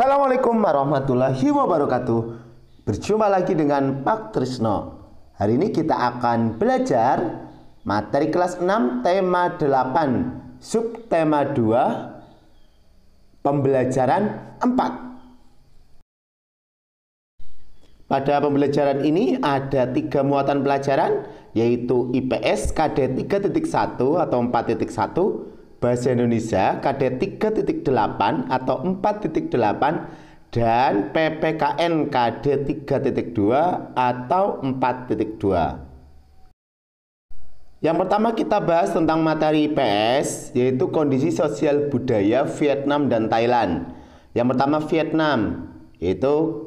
Assalamualaikum warahmatullahi wabarakatuh. Berjumpa lagi dengan Pak Trisno. Hari ini kita akan belajar materi kelas 6 tema 8 subtema 2 pembelajaran 4. Pada pembelajaran ini ada 3 muatan pelajaran, yaitu IPS KD 3.1 atau 4.1, Bahasa Indonesia KD 3.8 atau 4.8, dan PPKN KD 3.2 atau 4.2. Yang pertama kita bahas tentang materi IPS, yaitu kondisi sosial budaya Vietnam dan Thailand. Yang pertama Vietnam, yaitu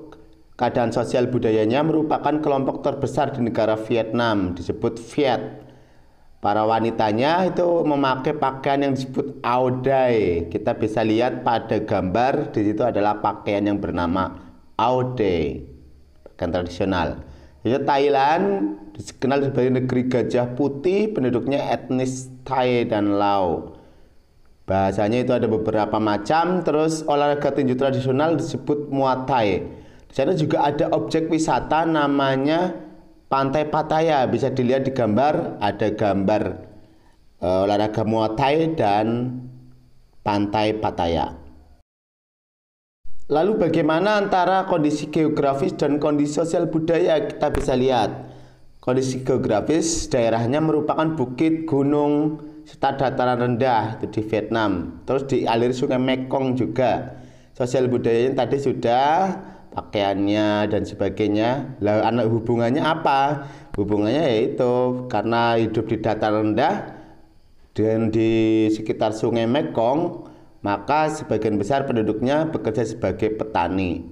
keadaan sosial budayanya merupakan kelompok terbesar di negara Vietnam, disebut Viet. Para wanitanya itu memakai pakaian yang disebut áo dai. Kita bisa lihat pada gambar di situ adalah pakaian yang bernama áo dai, pakaian tradisional. Jadi Thailand dikenal sebagai negeri gajah putih, penduduknya etnis Thai dan Lao. Bahasanya itu ada beberapa macam. Terus olahraga tinju tradisional disebut Muay Thai. Di sana juga ada objek wisata namanya Pantai Pattaya. Bisa dilihat di gambar, ada gambar olahraga Muay Thai dan Pantai Pattaya. Lalu bagaimana antara kondisi geografis dan kondisi sosial budaya? Kita bisa lihat kondisi geografis, daerahnya merupakan bukit, gunung, serta dataran rendah itu di Vietnam. Terus dialiri sungai Mekong juga. Sosial budayanya tadi sudah, pakaiannya dan sebagainya. Lalu anak hubungannya apa? Hubungannya yaitu karena hidup di dataran rendah dan di sekitar sungai Mekong, maka sebagian besar penduduknya bekerja sebagai petani.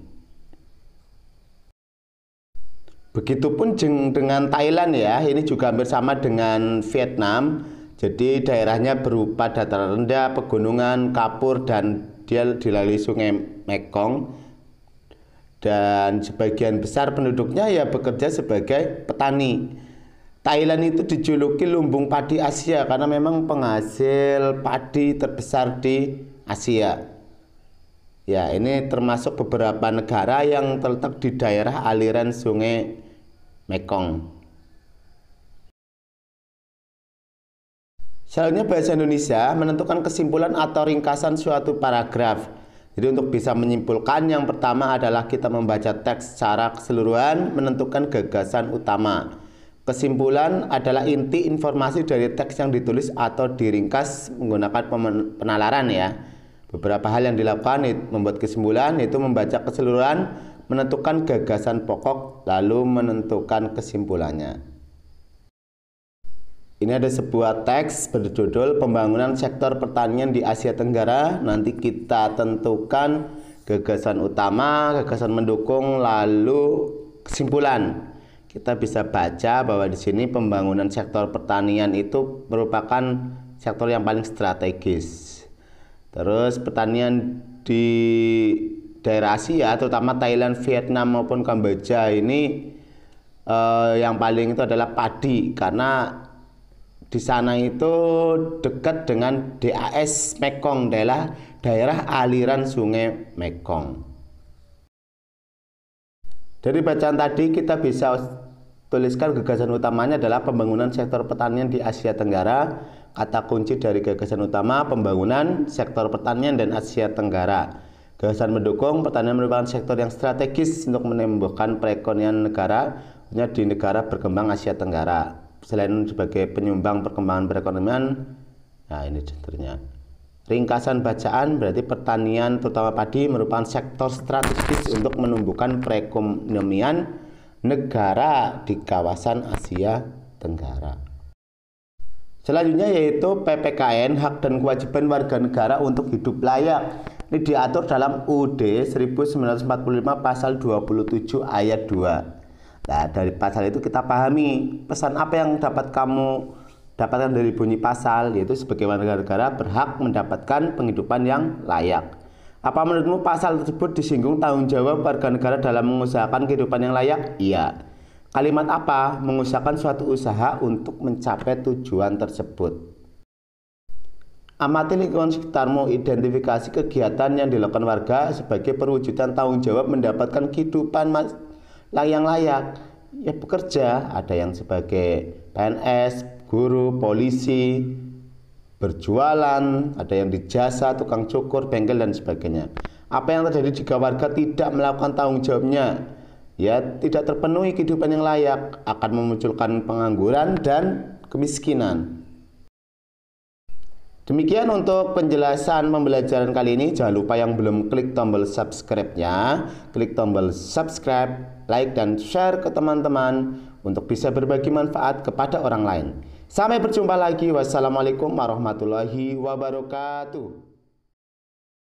Begitupun dengan Thailand ya, ini juga hampir sama dengan Vietnam. Jadi daerahnya berupa dataran rendah, pegunungan, kapur, dan dia dilalui sungai Mekong. Dan sebagian besar penduduknya ya bekerja sebagai petani. Thailand itu dijuluki lumbung padi Asia karena memang penghasil padi terbesar di Asia. Ya, ini termasuk beberapa negara yang terletak di daerah aliran sungai Mekong. Selanjutnya bahasa Indonesia menentukan kesimpulan atau ringkasan suatu paragraf. Jadi untuk bisa menyimpulkan, yang pertama adalah kita membaca teks secara keseluruhan, menentukan gagasan utama. Kesimpulan adalah inti informasi dari teks yang ditulis atau diringkas menggunakan penalaran ya. Beberapa hal yang dilakukan membuat kesimpulan, yaitu membaca keseluruhan, menentukan gagasan pokok, lalu menentukan kesimpulannya. Ini ada sebuah teks berjudul Pembangunan Sektor Pertanian di Asia Tenggara. Nanti kita tentukan gagasan utama, gagasan mendukung, lalu kesimpulan. Kita bisa baca bahwa di sini pembangunan sektor pertanian itu merupakan sektor yang paling strategis. Terus pertanian di daerah Asia, terutama Thailand, Vietnam maupun Kamboja ini yang paling itu adalah padi, karena di sana itu dekat dengan DAS Mekong, daerah aliran sungai Mekong. Dari bacaan tadi kita bisa tuliskan gagasan utamanya adalah pembangunan sektor pertanian di Asia Tenggara. Kata kunci dari gagasan utama pembangunan sektor pertanian dan Asia Tenggara. Gagasan mendukung, pertanian merupakan sektor yang strategis untuk menumbuhkan perekonomian negara, khususnya di negara berkembang Asia Tenggara. Selain sebagai penyumbang perkembangan perekonomian, nah ini contohnya. Ringkasan bacaan berarti pertanian terutama padi merupakan sektor strategis untuk menumbuhkan perekonomian negara di kawasan Asia Tenggara. Selanjutnya yaitu PPKN, hak dan kewajiban warga negara untuk hidup layak. Ini diatur dalam UUD 1945 pasal 27 ayat 2. Nah, dari pasal itu kita pahami pesan apa yang dapat kamu dapatkan dari bunyi pasal, yaitu sebagai warga negara berhak mendapatkan penghidupan yang layak. Apa menurutmu pasal tersebut disinggung tanggung jawab warga negara dalam mengusahakan kehidupan yang layak? Iya. Kalimat apa? Mengusahakan suatu usaha untuk mencapai tujuan tersebut. Amati lingkungan sekitarmu, identifikasi kegiatan yang dilakukan warga sebagai perwujudan tanggung jawab mendapatkan kehidupan yang layak. Ya bekerja, ada yang sebagai PNS, guru, polisi, berjualan, ada yang di jasa, tukang cukur, bengkel dan sebagainya. Apa yang terjadi jika warga tidak melakukan tanggung jawabnya? Ya, tidak terpenuhi kehidupan yang layak, akan memunculkan pengangguran dan kemiskinan. Demikian untuk penjelasan pembelajaran kali ini. Jangan lupa yang belum klik tombol subscribe-nya, klik tombol subscribe, like dan share ke teman-teman untuk bisa berbagi manfaat kepada orang lain. Sampai berjumpa lagi. Wassalamualaikum warahmatullahi wabarakatuh.